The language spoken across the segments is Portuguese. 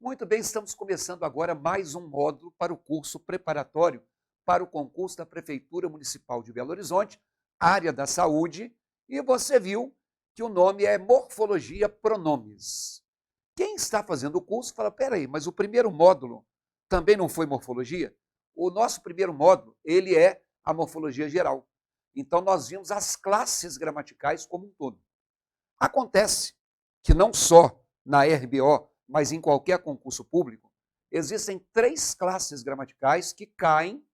Muito bem, estamos começando agora mais um módulo para o curso preparatório para o concurso da Prefeitura Municipal de Belo Horizonte, área da saúde, e você viu que o nome é Morfologia Pronomes. Quem está fazendo o curso fala, peraí, mas o primeiro módulo também não foi morfologia? O nosso primeiro módulo, ele é a morfologia geral. Então, nós vimos as classes gramaticais como um todo. Acontece que não só na RBO, mas em qualquer concurso público, existem 3 classes gramaticais que caem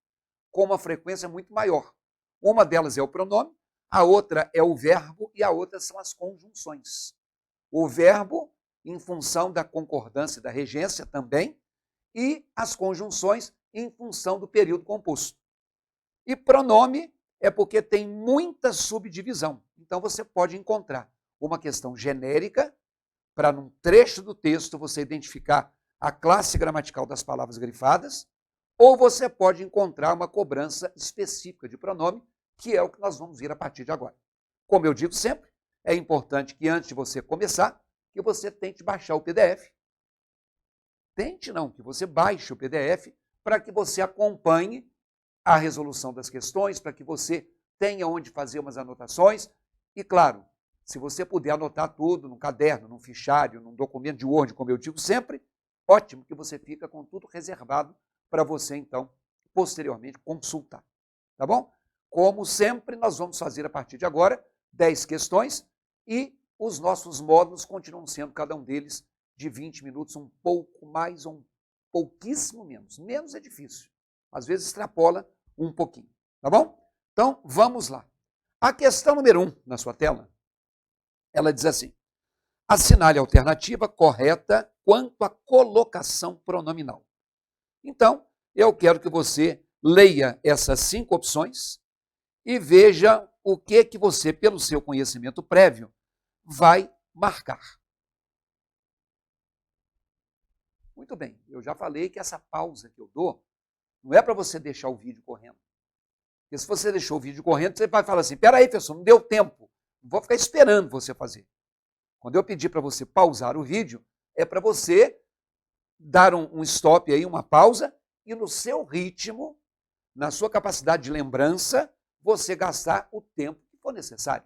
com uma frequência muito maior. Uma delas é o pronome, a outra é o verbo e a outra são as conjunções. O verbo, em função da concordância da regência também, e as conjunções em função do período composto. E pronome é porque tem muita subdivisão. Então, você pode encontrar uma questão genérica, para num trecho do texto você identificar a classe gramatical das palavras grifadas, ou você pode encontrar uma cobrança específica de pronome, que é o que nós vamos ver a partir de agora. Como eu digo sempre, é importante que antes de você começar, que você tente baixar o PDF. Tente não, que você baixe o PDF para que você acompanhe a resolução das questões, para que você tenha onde fazer umas anotações e, claro, se você puder anotar tudo num caderno, num fichário, num documento de Word, como eu digo sempre, ótimo, que você fica com tudo reservado para você, então, posteriormente consultar. Tá bom? Como sempre, nós vamos fazer a partir de agora 10 questões e os nossos módulos continuam sendo, cada um deles, de 20 minutos, um pouco mais ou um pouquíssimo menos. Menos é difícil. Às vezes extrapola um pouquinho. Tá bom? Então, vamos lá. A questão número 1 na sua tela, ela diz assim, assinale a alternativa correta quanto à colocação pronominal. Então, eu quero que você leia essas 5 opções e veja o que você, pelo seu conhecimento prévio, vai marcar. Muito bem, eu já falei que essa pausa que eu dou não é para você deixar o vídeo correndo. Porque se você deixou o vídeo correndo, você vai falar assim, peraí, professor, não deu tempo. Não vou ficar esperando você fazer. Quando eu pedir para você pausar o vídeo, é para você dar um stop aí, uma pausa, e no seu ritmo, na sua capacidade de lembrança, você gastar o tempo que for necessário.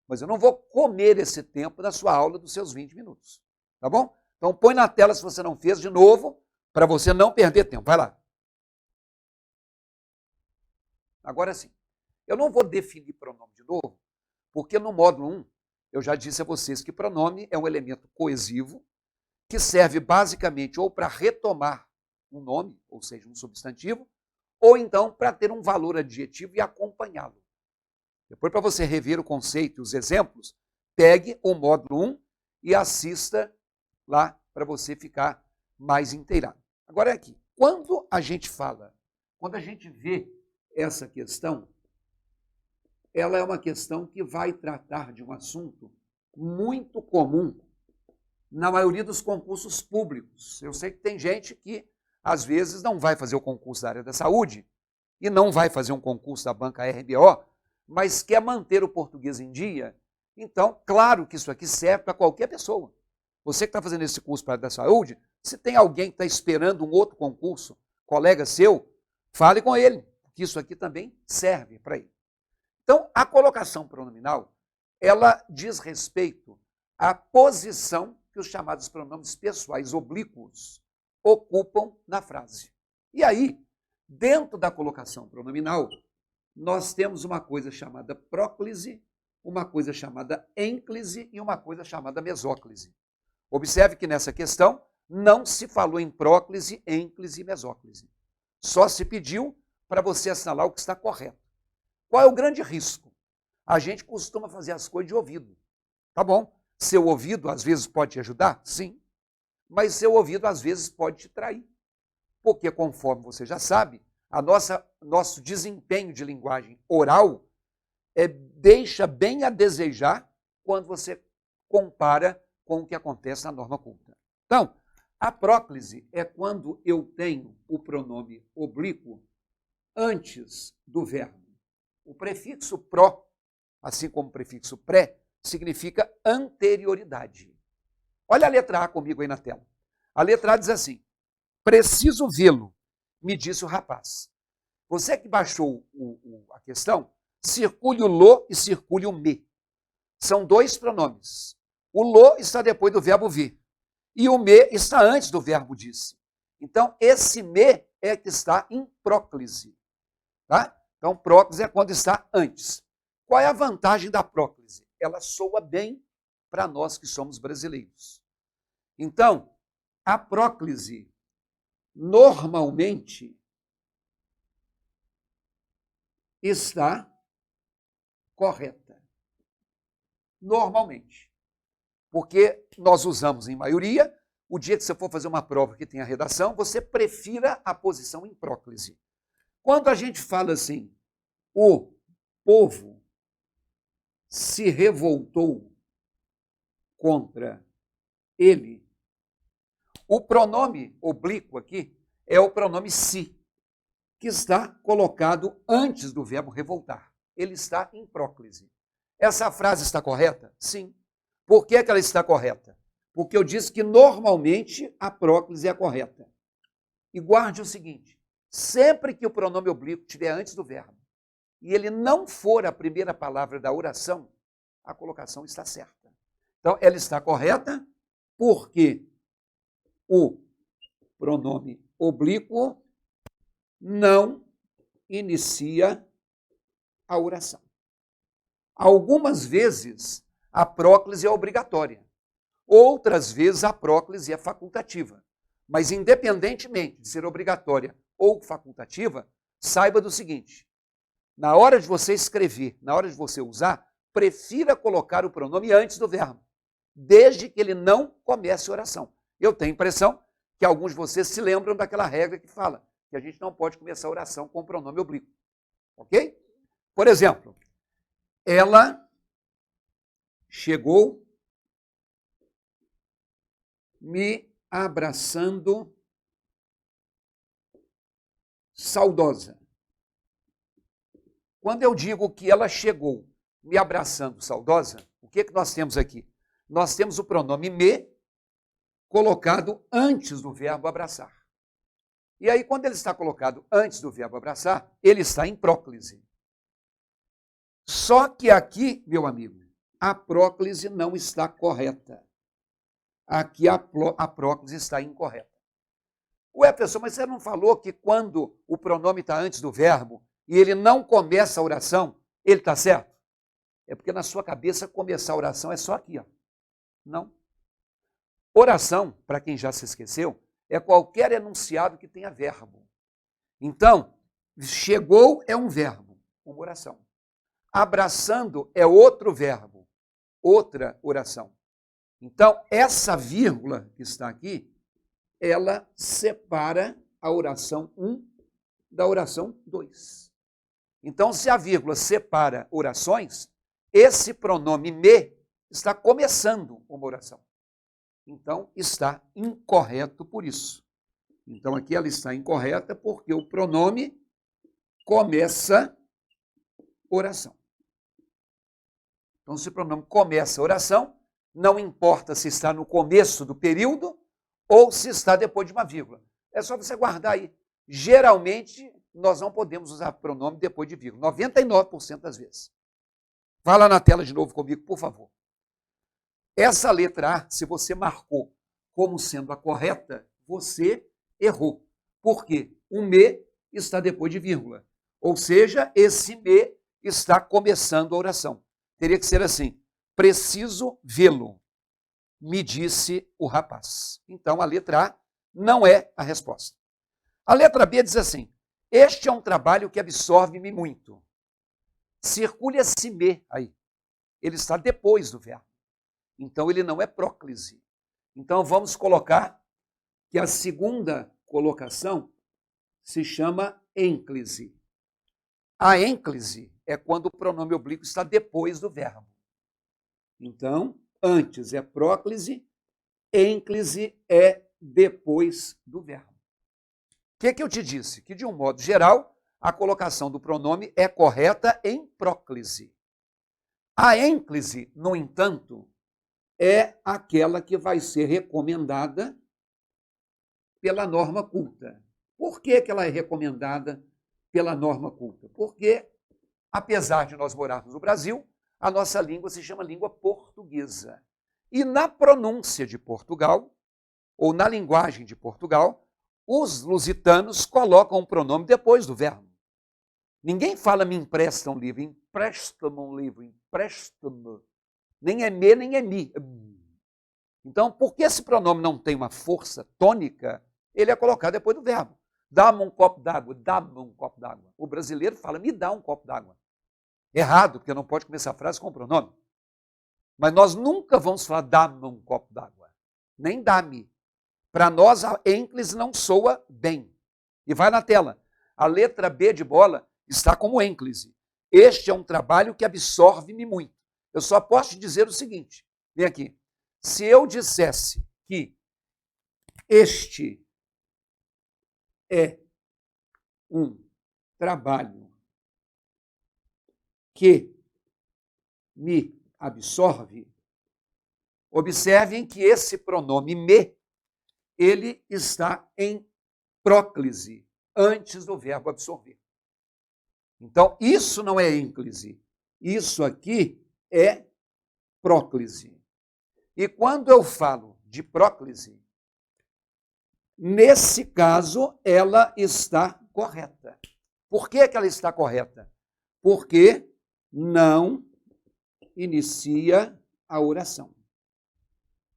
Mas eu não vou comer esse tempo na sua aula dos seus 20 minutos. Tá bom? Então põe na tela se você não fez de novo, para você não perder tempo. Vai lá. Agora sim. Eu não vou definir pronome de novo, porque no módulo 1, eu já disse a vocês que pronome é um elemento coesivo que serve basicamente ou para retomar um nome, ou seja, um substantivo, ou então para ter um valor adjetivo e acompanhá-lo. Depois, para você rever o conceito e os exemplos, pegue o módulo 1 e assista lá para você ficar mais inteirado. Agora é aqui. Quando a gente vê essa questão, ela é uma questão que vai tratar de um assunto muito comum na maioria dos concursos públicos. Eu sei que tem gente que, às vezes, não vai fazer o concurso da área da saúde e não vai fazer um concurso da banca RBO, mas quer manter o português em dia. Então, claro que isso aqui serve para qualquer pessoa. Você que está fazendo esse curso para a área da saúde, se tem alguém que está esperando um outro concurso, colega seu, fale com ele, porque isso aqui também serve para ele. Então, a colocação pronominal, ela diz respeito à posição que os chamados pronomes pessoais oblíquos ocupam na frase. E aí, dentro da colocação pronominal, nós temos uma coisa chamada próclise, uma coisa chamada ênclise e uma coisa chamada mesóclise. Observe que nessa questão não se falou em próclise, ênclise e mesóclise. Só se pediu para você assinalar o que está correto. Qual é o grande risco? A gente costuma fazer as coisas de ouvido. Tá bom? Seu ouvido, às vezes, pode te ajudar? Sim. Mas seu ouvido, às vezes, pode te trair. Porque, conforme você já sabe, nosso desempenho de linguagem oral deixa bem a desejar quando você compara com o que acontece na norma culta. Então, a próclise é quando eu tenho o pronome oblíquo antes do verbo. O prefixo pró, assim como o prefixo pré, significa anterioridade. Olha a letra A comigo aí na tela. A letra A diz assim: preciso vê-lo, me disse o rapaz. Você que baixou a questão, circule o lo e circule o me. São dois pronomes. O lo está depois do verbo vir. E o me está antes do verbo disse. Então, esse me é que está em próclise. Tá? Então, próclise é quando está antes. Qual é a vantagem da próclise? Ela soa bem para nós que somos brasileiros. Então, a próclise, normalmente, está correta. Normalmente. Porque nós usamos, em maioria, o dia que você for fazer uma prova que tenha redação, você prefira a posição em próclise. Quando a gente fala assim, o povo se revoltou contra ele, o pronome oblíquo aqui é o pronome se, que está colocado antes do verbo revoltar. Ele está em próclise. Essa frase está correta? Sim. Por que ela está correta? Porque eu disse que normalmente a próclise é a correta. E guarde o seguinte, sempre que o pronome oblíquo estiver antes do verbo e ele não for a primeira palavra da oração, a colocação está certa. Então, ela está correta porque o pronome oblíquo não inicia a oração. Algumas vezes a próclise é obrigatória, outras vezes a próclise é facultativa. Mas independentemente de ser obrigatória ou facultativa, saiba do seguinte, na hora de você escrever, na hora de você usar, prefira colocar o pronome antes do verbo, desde que ele não comece a oração. Eu tenho a impressão que alguns de vocês se lembram daquela regra que fala que a gente não pode começar a oração com o pronome oblíquo. Ok? Por exemplo, ela chegou me abraçando saudosa. Quando eu digo que ela chegou me abraçando saudosa, o que nós temos aqui? Nós temos o pronome me colocado antes do verbo abraçar. E aí, quando ele está colocado antes do verbo abraçar, ele está em próclise. Só que aqui, meu amigo, a próclise não está correta. Aqui a próclise está incorreta. Ué, pessoal, mas você não falou que quando o pronome está antes do verbo e ele não começa a oração, ele está certo? É porque na sua cabeça começar a oração é só aqui, ó. Não. Oração, para quem já se esqueceu, é qualquer enunciado que tenha verbo. Então, chegou é um verbo, uma oração. Abraçando é outro verbo, outra oração. Então, essa vírgula que está aqui, ela separa a oração 1 da oração 2. Então, se a vírgula separa orações, esse pronome me está começando uma oração. Então, está incorreto por isso. Então, aqui ela está incorreta porque o pronome começa oração. Então, se o pronome começa a oração, não importa se está no começo do período ou se está depois de uma vírgula. É só você guardar aí. Geralmente, nós não podemos usar pronome depois de vírgula, 99% das vezes. Vá lá na tela de novo comigo, por favor. Essa letra A, se você marcou como sendo a correta, você errou. Por quê? O me está depois de vírgula. Ou seja, esse me está começando a oração. Teria que ser assim, preciso vê-lo, me disse o rapaz. Então, a letra A não é a resposta. A letra B diz assim, este é um trabalho que absorve-me muito. Circule esse me aí. Ele está depois do verbo. Então, ele não é próclise. Então, vamos colocar que a segunda colocação se chama ênclise. A ênclise é quando o pronome oblíquo está depois do verbo. Então, antes é próclise, ênclise é depois do verbo. O que eu te disse? Que, de um modo geral, a colocação do pronome é correta em próclise. A ênclise, no entanto, é aquela que vai ser recomendada pela norma culta. Por que ela é recomendada pela norma culta? Porque, apesar de nós morarmos no Brasil, a nossa língua se chama língua portuguesa. E na pronúncia de Portugal, ou na linguagem de Portugal, os lusitanos colocam o pronome depois do verbo. Ninguém fala me empresta um livro, empresta-me um livro, empresta-me. Nem é me, nem é mi. Então, porque esse pronome não tem uma força tônica, ele é colocado depois do verbo. Dá-me um copo d'água, dá-me um copo d'água. O brasileiro fala, me dá um copo d'água. Errado, porque não pode começar a frase com pronome. Mas nós nunca vamos falar, dá-me um copo d'água. Nem dá-me. Para nós, a ênclise não soa bem. E vai na tela. A letra B de bola está como ênclise. Este é um trabalho que absorve-me muito. Eu só posso te dizer o seguinte, vem aqui. Se eu dissesse que este é um trabalho que me absorve, observem que esse pronome me, ele está em próclise, antes do verbo absorver. Então, isso não é ênclise. Isso aqui é próclise. E quando eu falo de próclise, nesse caso, ela está correta. Por que ela está correta? Porque não inicia a oração.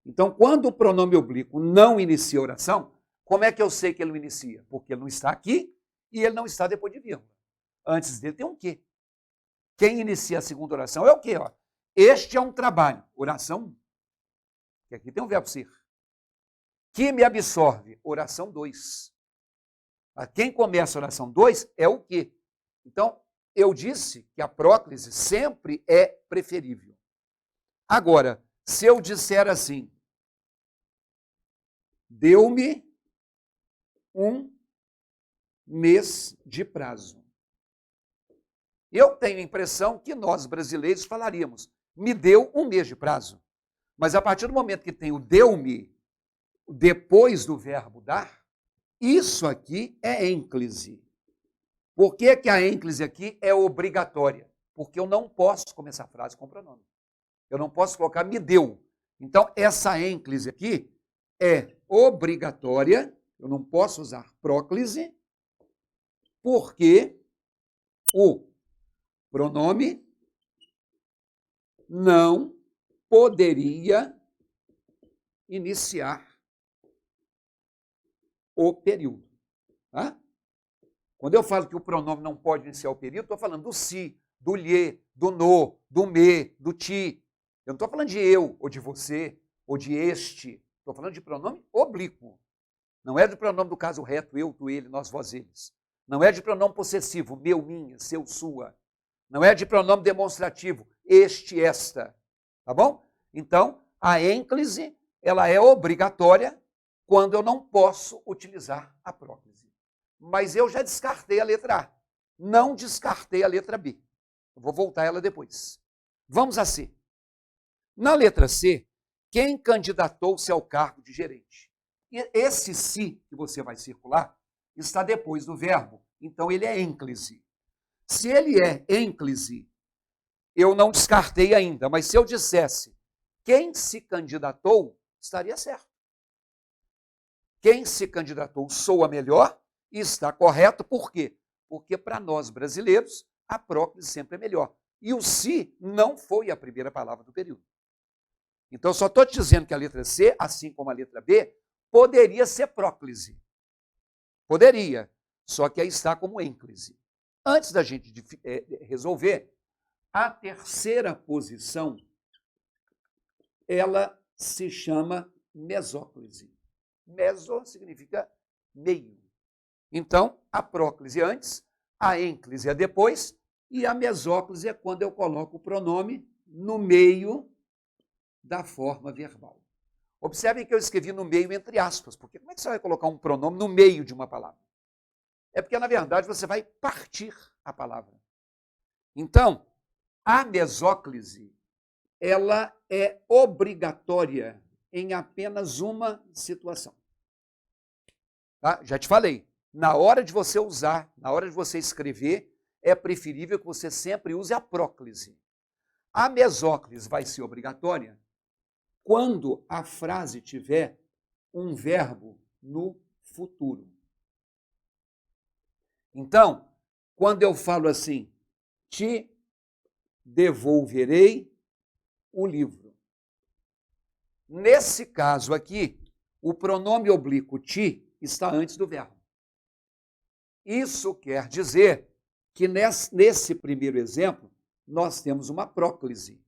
Então, quando o pronome oblíquo não inicia a oração, como é que eu sei que ele não inicia? Porque ele não está aqui e ele não está depois de vírgula. Antes dele tem um quê? Quem inicia a segunda oração é o quê? Ó? Este é um trabalho. Oração 1. Que aqui tem um verbo ser. Que me absorve. Oração 2. Quem começa a oração 2 é o quê? Então, eu disse que a próclise sempre é preferível. Agora, se eu disser assim, deu-me um mês de prazo. Eu tenho a impressão que nós, brasileiros, falaríamos, me deu um mês de prazo. Mas a partir do momento que tem o deu-me, depois do verbo dar, isso aqui é ênclise. Por que que a ênclise aqui é obrigatória? Porque eu não posso começar a frase com pronome. Eu não posso colocar me deu. Então, essa ênclise aqui é obrigatória, eu não posso usar próclise, porque o pronome não poderia iniciar o período. Tá? Quando eu falo que o pronome não pode iniciar o período, estou falando do si, do lhe, do no, do me, do ti. Eu não estou falando de eu, ou de você, ou de este. Estou falando de pronome oblíquo. Não é de pronome do caso reto, eu, tu, ele, nós, vós, eles. Não é de pronome possessivo, meu, minha, seu, sua. Não é de pronome demonstrativo, este, esta. Tá bom? Então, a ênclise, ela é obrigatória quando eu não posso utilizar a próclise. Mas eu já descartei a letra A. Não descartei a letra B. Eu vou voltar a ela depois. Vamos a C. Na letra C, quem candidatou-se ao cargo de gerente? E esse se que você vai circular está depois do verbo, então ele é ênclise. Se ele é ênclise, eu não descartei ainda, mas se eu dissesse quem se candidatou, estaria certo. Quem se candidatou soa melhor e está correto, por quê? Porque para nós brasileiros, a próclise sempre é melhor. E o se não foi a primeira palavra do período. Então, só estou te dizendo que a letra C, assim como a letra B, poderia ser próclise. Poderia, só que aí está como ênclise. Antes da gente resolver, a terceira posição, ela se chama mesóclise. Meso significa meio. Então, a próclise antes, a ênclise é depois, e a mesóclise é quando eu coloco o pronome no meio da forma verbal. Observem que eu escrevi no meio entre aspas, porque como é que você vai colocar um pronome no meio de uma palavra? É porque, na verdade, você vai partir a palavra. Então, a mesóclise, ela é obrigatória em apenas uma situação. Tá? Já te falei, na hora de você usar, na hora de você escrever, é preferível que você sempre use a próclise. A mesóclise vai ser obrigatória quando a frase tiver um verbo no futuro. Então, quando eu falo assim, te devolverei o livro. Nesse caso aqui, o pronome oblíquo ti está antes do verbo. Isso quer dizer que nesse primeiro exemplo, nós temos uma próclise.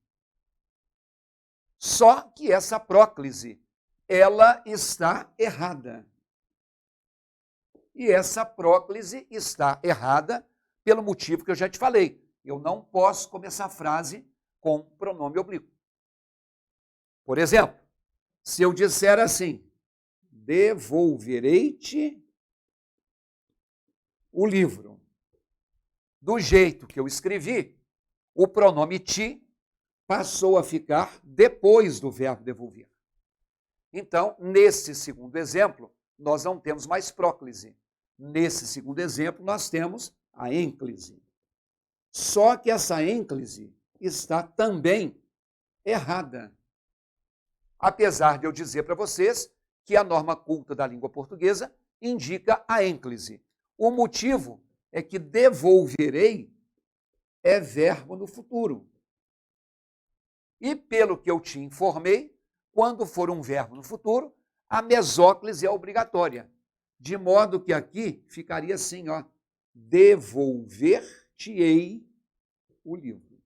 Só que essa próclise, ela está errada. E essa próclise está errada pelo motivo que eu já te falei. Eu não posso começar a frase com pronome oblíquo. Por exemplo, se eu disser assim, devolverei-te o livro. Do jeito que eu escrevi, o pronome ti passou a ficar depois do verbo devolver. Então, nesse segundo exemplo, nós não temos mais próclise. Nesse segundo exemplo, nós temos a ênclise. Só que essa ênclise está também errada. Apesar de eu dizer para vocês que a norma culta da língua portuguesa indica a ênclise. O motivo é que devolverei é verbo no futuro. E pelo que eu te informei, quando for um verbo no futuro, a mesóclise é obrigatória. De modo que aqui ficaria assim, ó, devolver-te-ei o livro.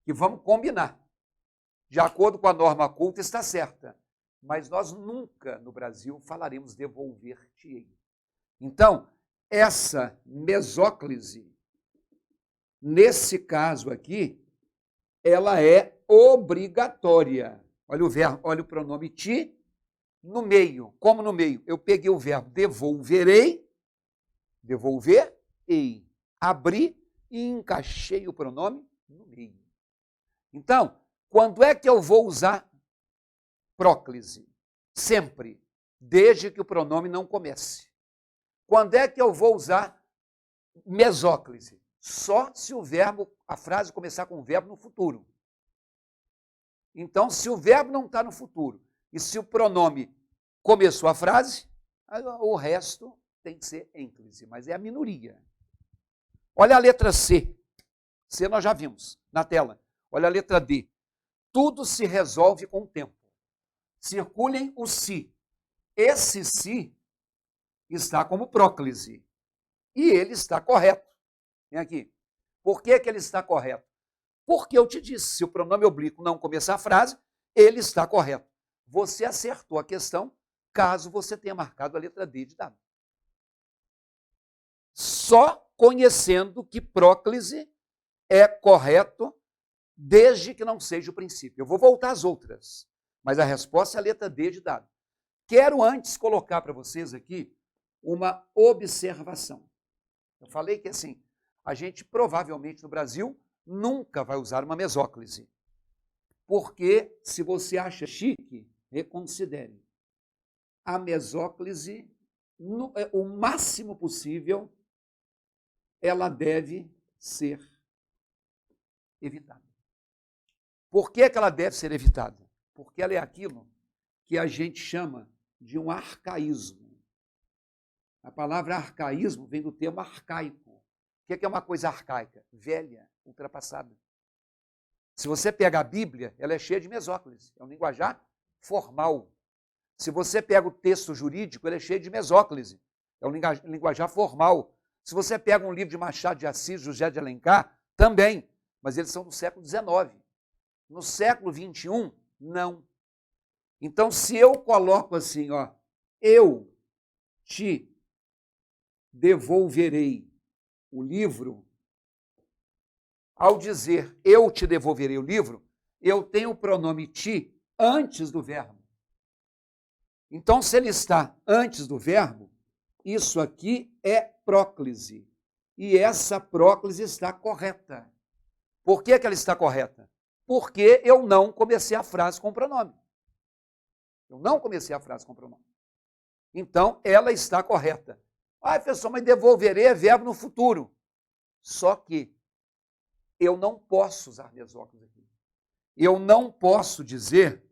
E vamos combinar. De acordo com a norma culta, está certa. Mas nós nunca, no Brasil, falaremos devolver-te-ei. Então, essa mesóclise, nesse caso aqui, ela é obrigatória. Olha o verbo, olha o pronome ti no meio. Como no meio? Eu peguei o verbo devolverei, devolver-ei, abri e encaixei o pronome no meio. Então, quando é que eu vou usar próclise? Sempre, desde que o pronome não comece. Quando é que eu vou usar mesóclise? Só se o verbo, a frase começar com o verbo no futuro. Então, se o verbo não está no futuro e se o pronome começou a frase, o resto tem que ser ênclise, mas é a minoria. Olha a letra C. C nós já vimos na tela. Olha a letra D. Tudo se resolve com o tempo. Circulem o si. Esse si está como próclise. E ele está correto. Vem aqui. Por que ele está correto? Porque eu te disse, se o pronome oblíquo não começar a frase, ele está correto. Você acertou a questão, caso você tenha marcado a letra D de dado. Só conhecendo que próclise é correto, desde que não seja o princípio. Eu vou voltar às outras, mas a resposta é a letra D de dado. Quero antes colocar para vocês aqui uma observação. Eu falei que assim, a gente provavelmente no Brasil nunca vai usar uma mesóclise. Porque se você acha chique, reconsidere. A mesóclise, o máximo possível, ela deve ser evitada. Por que ela deve ser evitada? Porque ela é aquilo que a gente chama de um arcaísmo. A palavra arcaísmo vem do termo arcaico. O que é uma coisa arcaica? Velha, ultrapassada. Se você pega a Bíblia, ela é cheia de mesóclise. É um linguajar formal. Se você pega o texto jurídico, ele é cheio de mesóclise. É um linguajar formal. Se você pega um livro de Machado de Assis, José de Alencar, também. Mas eles são do século XIX. No século XXI, não. Então, se eu coloco assim, ó, eu te devolverei o livro, ao dizer eu te devolverei o livro, eu tenho o pronome ti antes do verbo. Então, se ele está antes do verbo, isso aqui é próclise. E essa próclise está correta. Por que ela está correta? Porque eu não comecei a frase com o pronome. Eu não comecei a frase com o pronome. Então, ela está correta. Ah, professor, mas devolverei é verbo no futuro. Só que eu não posso usar mesóclise aqui. Eu não posso dizer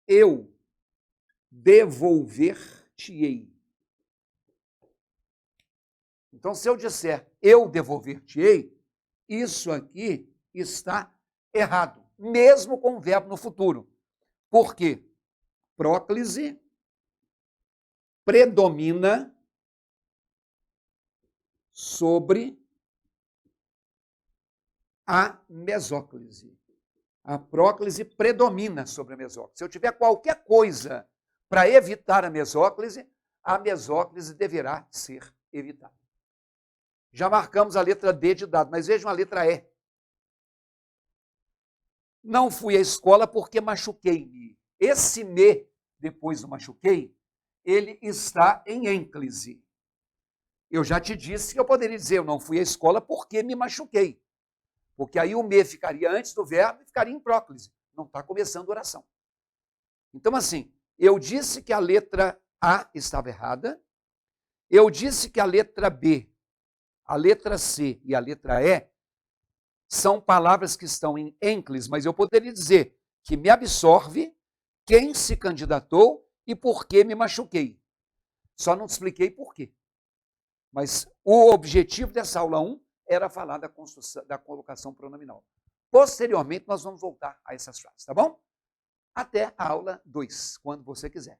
eu devolver-te-ei. Então, se eu disser eu devolver-te-ei, isso aqui está errado, mesmo com o verbo no futuro. Por quê? Próclise predomina sobre a mesóclise. A próclise predomina sobre a mesóclise. Se eu tiver qualquer coisa para evitar a mesóclise deverá ser evitada. Já marcamos a letra D de dado, mas vejam a letra E. Não fui à escola porque machuquei-me. Esse me, depois do machuquei, ele está em ênclise. Eu já te disse que eu poderia dizer, eu não fui à escola porque me machuquei. Porque aí o me ficaria antes do verbo e ficaria em próclise. Não está começando a oração. Então, assim, eu disse que a letra A estava errada, eu disse que a letra B, a letra C e a letra E são palavras que estão em ênclise, mas eu poderia dizer que me absorve quem se candidatou e por que me machuquei. Só não te expliquei por quê. Mas o objetivo dessa aula 1 era falar da colocação pronominal. Posteriormente, nós vamos voltar a essas frases, tá bom? Até a aula 2, quando você quiser.